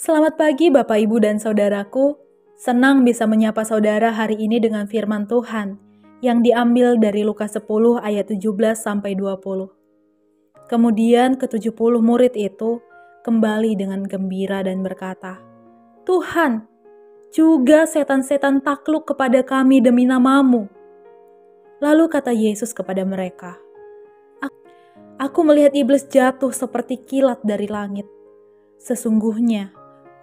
Selamat pagi Bapak, Ibu, dan Saudaraku. Senang bisa menyapa saudara hari ini dengan firman Tuhan yang diambil dari Lukas 10 ayat 17-20. Kemudian ke-70 murid itu kembali dengan gembira dan berkata, "Tuhan, juga setan-setan takluk kepada kami demi nama-Mu." Lalu kata Yesus kepada mereka, "Aku melihat iblis jatuh seperti kilat dari langit. Sesungguhnya,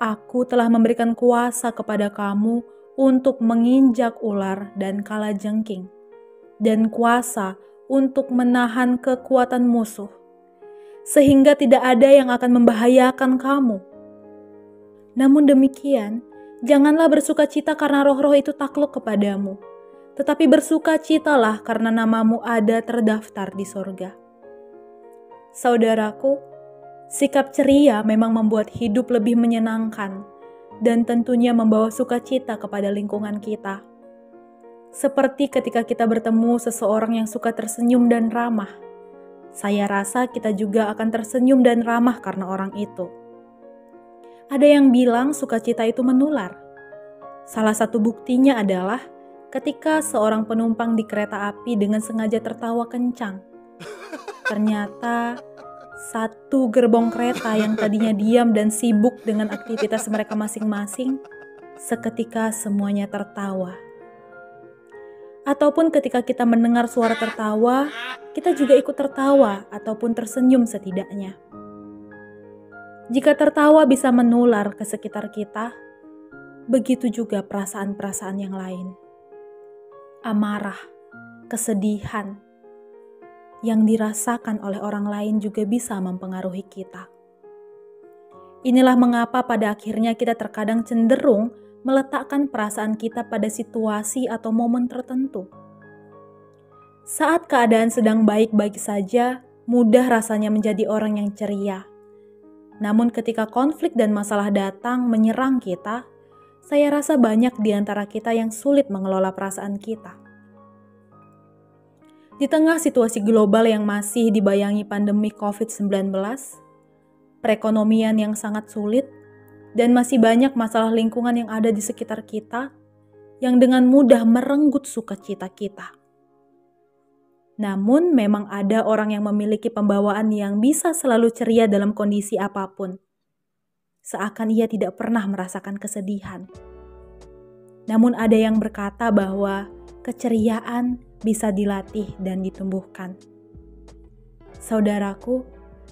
Aku telah memberikan kuasa kepada kamu untuk menginjak ular dan kalajengking, dan kuasa untuk menahan kekuatan musuh, sehingga tidak ada yang akan membahayakan kamu. Namun demikian, janganlah bersukacita karena roh-roh itu takluk kepadamu, tetapi bersukacitalah karena namamu ada terdaftar di sorga." Saudaraku, sikap ceria memang membuat hidup lebih menyenangkan dan tentunya membawa sukacita kepada lingkungan kita. Seperti ketika kita bertemu seseorang yang suka tersenyum dan ramah. Saya rasa kita juga akan tersenyum dan ramah karena orang itu. Ada yang bilang sukacita itu menular. Salah satu buktinya adalah ketika seorang penumpang di kereta api dengan sengaja tertawa kencang. Ternyata satu gerbong kereta yang tadinya diam dan sibuk dengan aktivitas mereka masing-masing, seketika semuanya tertawa. Ataupun ketika kita mendengar suara tertawa, kita juga ikut tertawa ataupun tersenyum setidaknya. Jika tertawa bisa menular ke sekitar kita, begitu juga perasaan-perasaan yang lain. Amarah, kesedihan, yang dirasakan oleh orang lain juga bisa mempengaruhi kita. Inilah mengapa pada akhirnya kita terkadang cenderung meletakkan perasaan kita pada situasi atau momen tertentu. Saat keadaan sedang baik-baik saja, mudah rasanya menjadi orang yang ceria. Namun ketika konflik dan masalah datang menyerang kita, saya rasa banyak di antara kita yang sulit mengelola perasaan kita. Di tengah situasi global yang masih dibayangi pandemi COVID-19, perekonomian yang sangat sulit, dan masih banyak masalah lingkungan yang ada di sekitar kita yang dengan mudah merenggut sukacita kita. Namun memang ada orang yang memiliki pembawaan yang bisa selalu ceria dalam kondisi apapun. Seakan ia tidak pernah merasakan kesedihan. Namun ada yang berkata bahwa keceriaan bisa dilatih dan ditumbuhkan. Saudaraku,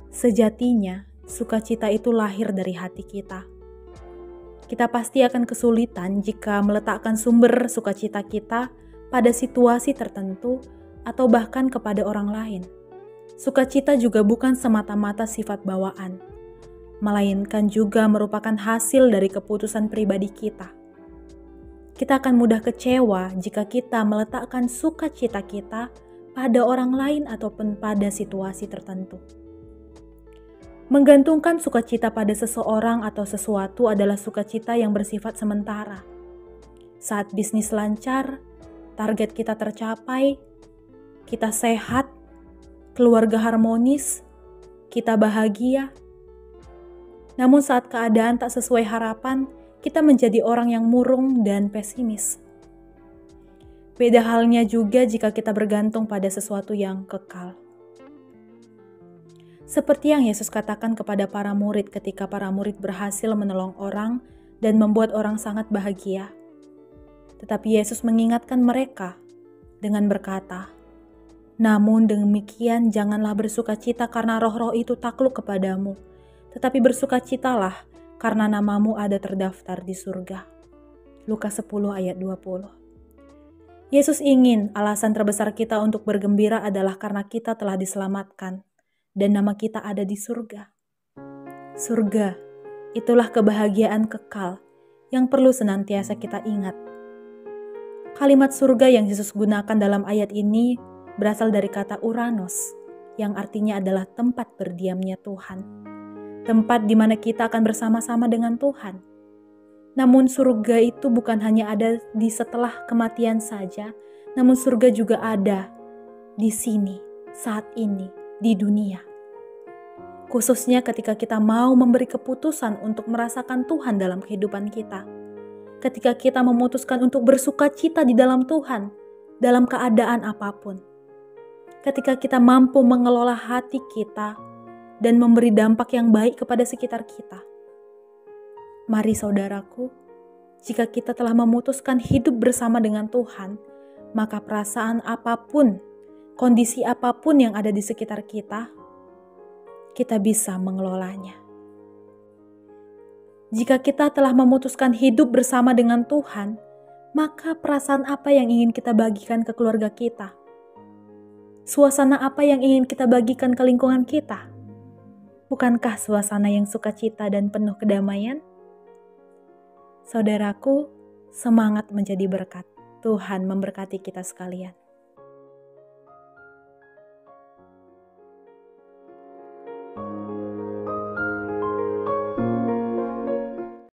sejatinya sukacita itu lahir dari hati kita. Kita pasti akan kesulitan jika meletakkan sumber sukacita kita pada situasi tertentu atau bahkan kepada orang lain. Sukacita juga bukan semata-mata sifat bawaan, melainkan juga merupakan hasil dari keputusan pribadi kita. Kita akan mudah kecewa jika kita meletakkan sukacita kita pada orang lain ataupun pada situasi tertentu. Menggantungkan sukacita pada seseorang atau sesuatu adalah sukacita yang bersifat sementara. Saat bisnis lancar, target kita tercapai, kita sehat, keluarga harmonis, kita bahagia. Namun saat keadaan tak sesuai harapan, kita menjadi orang yang murung dan pesimis. Beda halnya juga jika kita bergantung pada sesuatu yang kekal. Seperti yang Yesus katakan kepada para murid ketika para murid berhasil menolong orang dan membuat orang sangat bahagia. Tetapi Yesus mengingatkan mereka dengan berkata, "Namun demikian janganlah bersukacita karena roh-roh itu takluk kepadamu, tetapi bersukacitalah karena namamu ada terdaftar di surga." Lukas 10 ayat 20. Yesus ingin alasan terbesar kita untuk bergembira adalah karena kita telah diselamatkan dan nama kita ada di surga. Surga, itulah kebahagiaan kekal yang perlu senantiasa kita ingat. Kalimat surga yang Yesus gunakan dalam ayat ini berasal dari kata Uranos, yang artinya adalah tempat berdiamnya Tuhan. Tempat di mana kita akan bersama-sama dengan Tuhan. Namun surga itu bukan hanya ada di setelah kematian saja, namun surga juga ada di sini, saat ini, di dunia. khususnya ketika kita mau memberi keputusan untuk merasakan Tuhan dalam kehidupan kita. Ketika kita memutuskan untuk bersuka cita di dalam Tuhan, dalam keadaan apapun. Ketika kita mampu mengelola hati kita dan memberi dampak yang baik kepada sekitar kita. Mari saudaraku, jika kita telah memutuskan hidup bersama dengan Tuhan, maka perasaan apapun, kondisi apapun yang ada di sekitar kita bisa mengelolanya. Jika kita telah memutuskan hidup bersama dengan Tuhan, maka perasaan apa yang ingin kita bagikan ke keluarga kita? Suasana apa yang ingin kita bagikan ke lingkungan kita? Bukankah suasana yang sukacita dan penuh kedamaian? Saudaraku, semangat menjadi berkat. Tuhan memberkati kita sekalian.